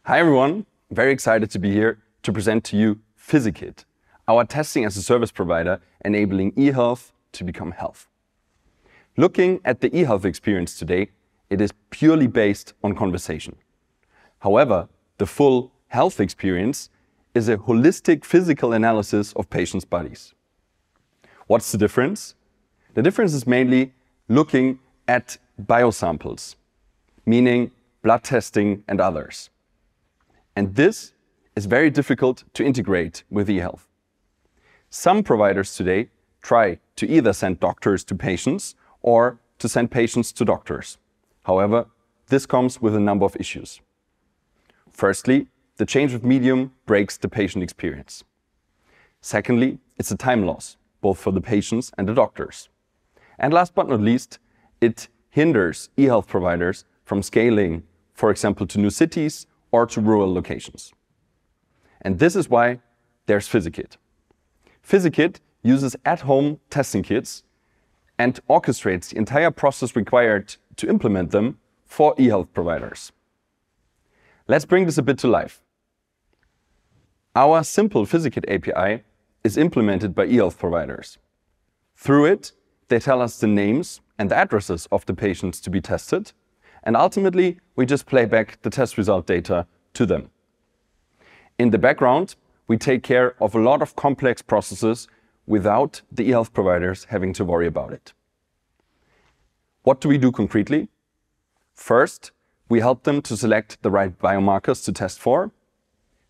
Hi everyone, very excited to be here to present to you Physikit, our testing as a service provider enabling eHealth to become health. Looking at the eHealth experience today, it is purely based on conversation. However, the full health experience is a holistic physical analysis of patients' bodies. What's the difference? The difference is mainly looking at biosamples, meaning blood testing and others. And this is very difficult to integrate with eHealth. Some providers today try to either send doctors to patients or to send patients to doctors. However, this comes with a number of issues. Firstly, the change of medium breaks the patient experience. Secondly, it's a time loss, both for the patients and the doctors. And last but not least, it hinders eHealth providers from scaling, for example, to new cities or to rural locations. And this is why there's Physikit. Physikit uses at-home testing kits and orchestrates the entire process required to implement them for eHealth providers. Let's bring this a bit to life. Our simple Physikit API is implemented by eHealth providers. Through it, they tell us the names and the addresses of the patients to be tested, and ultimately, we just play back the test result data to them. In the background, we take care of a lot of complex processes without the eHealth providers having to worry about it. What do we do concretely? First, we help them to select the right biomarkers to test for.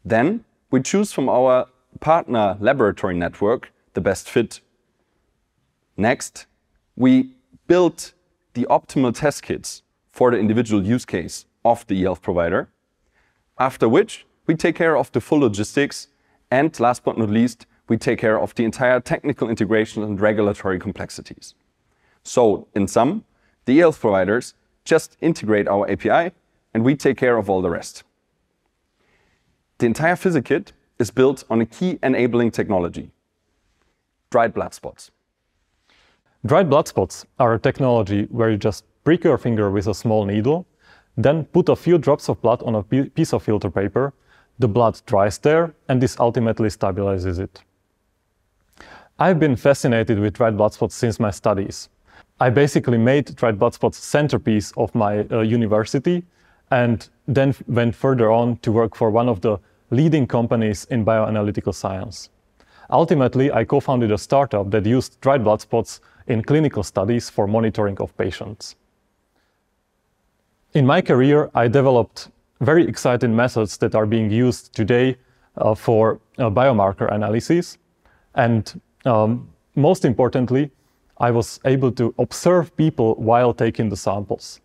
Then, we choose from our partner laboratory network the best fit. Next, we build the optimal test kits for the individual use case of the eHealth provider, after which we take care of the full logistics, and last but not least, we take care of the entire technical integration and regulatory complexities. So, in sum, the eHealth providers just integrate our API and we take care of all the rest. The entire Physikit is built on a key enabling technology: dried blood spots. Dried blood spots are a technology where you just prick your finger with a small needle, then put a few drops of blood on a piece of filter paper. The blood dries there, and this ultimately stabilizes it. I've been fascinated with dried blood spots since my studies. I basically made dried blood spots centerpiece of my university, and then went further on to work for one of the leading companies in bioanalytical science. Ultimately, I co-founded a startup that used dried blood spots in clinical studies for monitoring of patients. In my career, I developed very exciting methods that are being used today for biomarker analysis. And most importantly, I was able to observe people while taking the samples.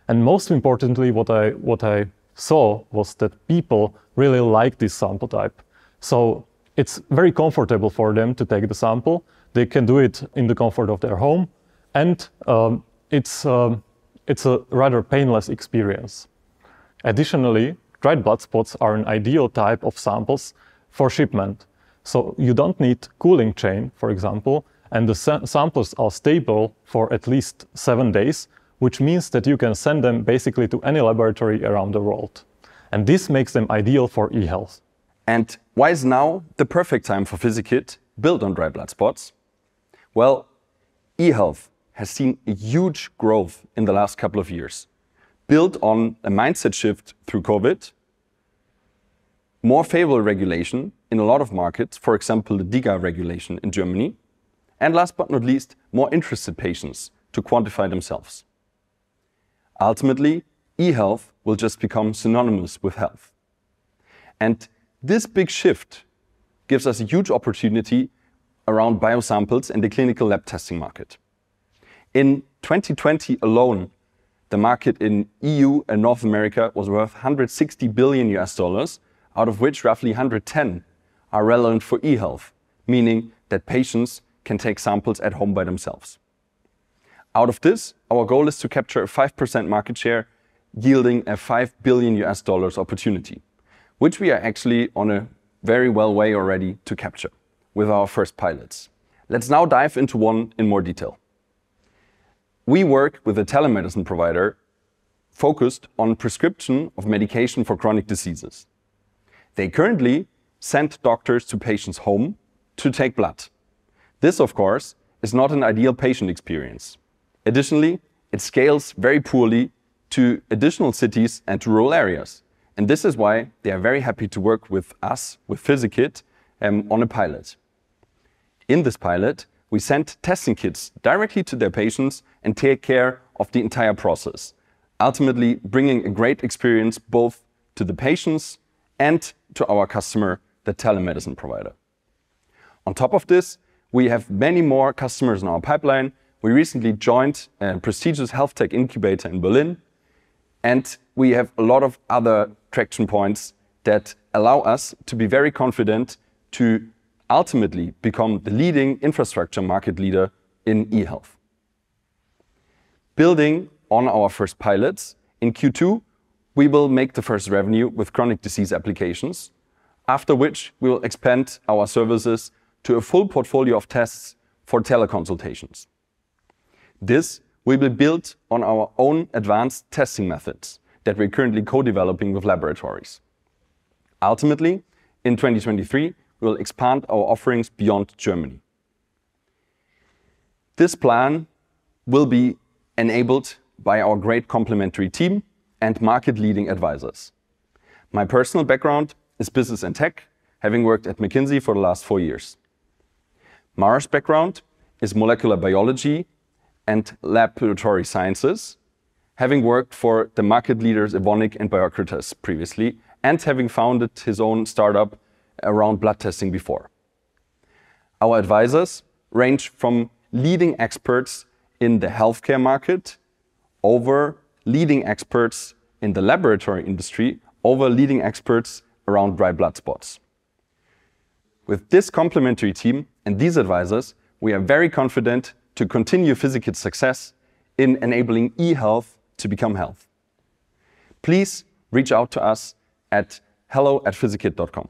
And most importantly, what I saw was that people really like this sample type. So it's very comfortable for them to take the sample. They can do it in the comfort of their home, and it's a rather painless experience. Additionally, dried blood spots are an ideal type of samples for shipment. So you don't need cooling chain, for example, and the samples are stable for at least 7 days, which means that you can send them basically to any laboratory around the world. And this makes them ideal for eHealth. And why is now the perfect time for Physikit built on dried blood spots? Well, eHealth has seen a huge growth in the last couple of years, built on a mindset shift through COVID, more favorable regulation in a lot of markets, for example, the DiGA regulation in Germany, and last but not least, more interested patients to quantify themselves. Ultimately, eHealth will just become synonymous with health. And this big shift gives us a huge opportunity around biosamples in the clinical lab testing market. In 2020 alone, the market in EU and North America was worth 160 billion US dollars, out of which roughly 110 are relevant for eHealth, meaning that patients can take samples at home by themselves. Out of this, our goal is to capture a 5% market share, yielding a 5 billion US dollars opportunity, which we are actually on a very well way already to capture with our first pilots. Let's now dive into one in more detail. We work with a telemedicine provider focused on prescription of medication for chronic diseases. They currently send doctors to patients' home to take blood. This, of course, is not an ideal patient experience. Additionally, it scales very poorly to additional cities and to rural areas. And this is why they are very happy to work with us, with Physikit, on a pilot. In this pilot, we send testing kits directly to their patients and take care of the entire process, ultimately bringing a great experience both to the patients and to our customer, the telemedicine provider. On top of this, we have many more customers in our pipeline. We recently joined a prestigious health tech incubator in Berlin, and we have a lot of other traction points that allow us to be very confident to ultimately become the leading infrastructure market leader in eHealth. Building on our first pilots, in Q2, we will make the first revenue with chronic disease applications, after which we will expand our services to a full portfolio of tests for teleconsultations. This will be built on our own advanced testing methods that we're currently co-developing with laboratories. Ultimately, in 2023, we will expand our offerings beyond Germany. This plan will be enabled by our great complementary team and market-leading advisors. My personal background is business and tech, having worked at McKinsey for the last 4 years. Mara's background is molecular biology and laboratory sciences, having worked for the market leaders Evonik and Biocritus previously, and having founded his own startup around blood testing before. Our advisors range from leading experts in the healthcare market, over leading experts in the laboratory industry, over leading experts around dry blood spots. With this complementary team and these advisors, we are very confident to continue Physikit's success in enabling eHealth to become health. Please reach out to us at hello@physikit.com.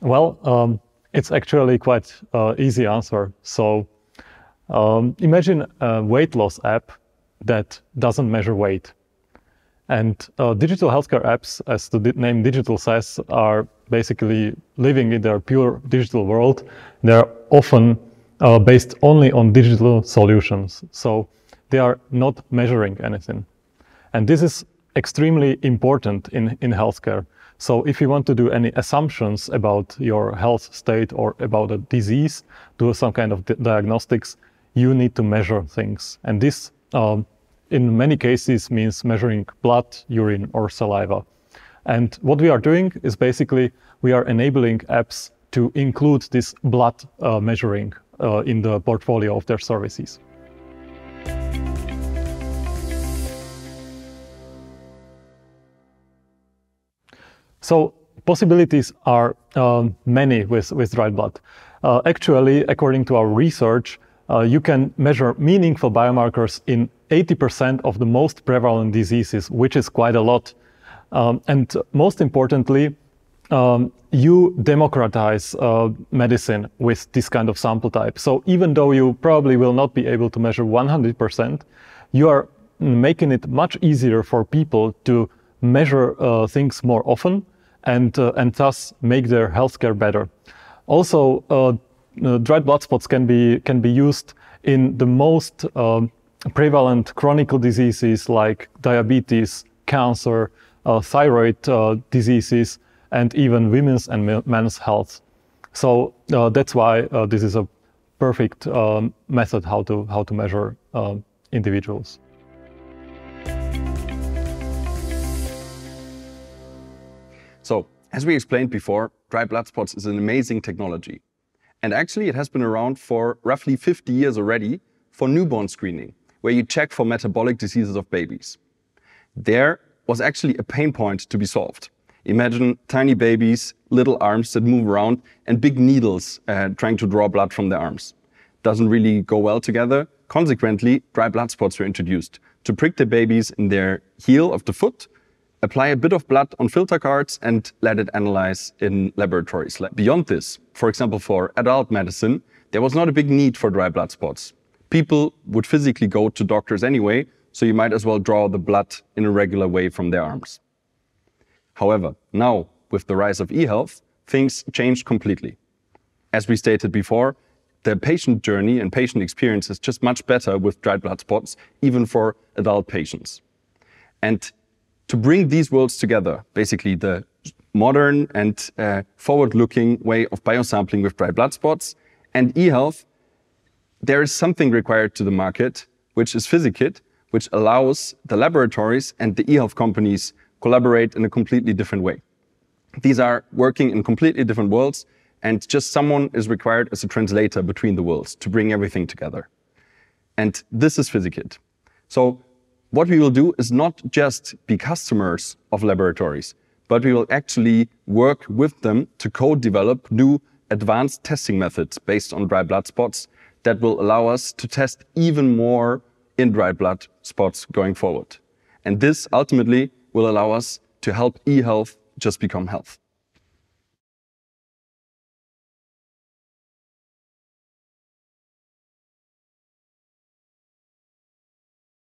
Well, it's actually quite easy answer. So imagine a weight loss app that doesn't measure weight. And digital healthcare apps, as the name digital says, are basically living in their pure digital world. They're often based only on digital solutions. So they are not measuring anything. And this is extremely important in healthcare. So if you want to do any assumptions about your health state or about a disease, do some kind of diagnostics, you need to measure things. And this, in many cases, means measuring blood, urine, or saliva. And what we are doing is basically we are enabling apps to include this blood measuring in the portfolio of their services. So possibilities are many with dry blood. Actually, according to our research, you can measure meaningful biomarkers in 80% of the most prevalent diseases, which is quite a lot. And most importantly, you democratize medicine with this kind of sample type. So even though you probably will not be able to measure 100%, you are making it much easier for people to measure things more often and thus make their healthcare better. Also, dried blood spots can be used in the most prevalent chronic diseases like diabetes, cancer, thyroid diseases, and even women's and men's health. So that's why this is a perfect method how to measure individuals. So, as we explained before, dry blood spots is an amazing technology. And actually, it has been around for roughly 50 years already for newborn screening, where you check for metabolic diseases of babies. There was actually a pain point to be solved. Imagine tiny babies, little arms that move around, and big needles trying to draw blood from their arms. Doesn't really go well together. Consequently, dry blood spots were introduced to prick the babies in their heel of the foot, apply a bit of blood on filter cards and let it analyze in laboratories. Beyond this, for example, for adult medicine, there was not a big need for dry blood spots. People would physically go to doctors anyway, so you might as well draw the blood in a regular way from their arms. However, now, with the rise of eHealth, things changed completely. As we stated before, the patient journey and patient experience is just much better with dried blood spots, even for adult patients. And to bring these worlds together, basically the modern and forward-looking way of biosampling with dried blood spots and eHealth, there is something required to the market, which is Physikit, which allows the laboratories and the eHealth companies collaborate in a completely different way. These are working in completely different worlds, and just someone is required as a translator between the worlds to bring everything together. And this is Physikit. So what we will do is not just be customers of laboratories, but we will actually work with them to co-develop new advanced testing methods based on dry blood spots that will allow us to test even more in dry blood spots going forward. And this ultimately will allow us to help eHealth just become health.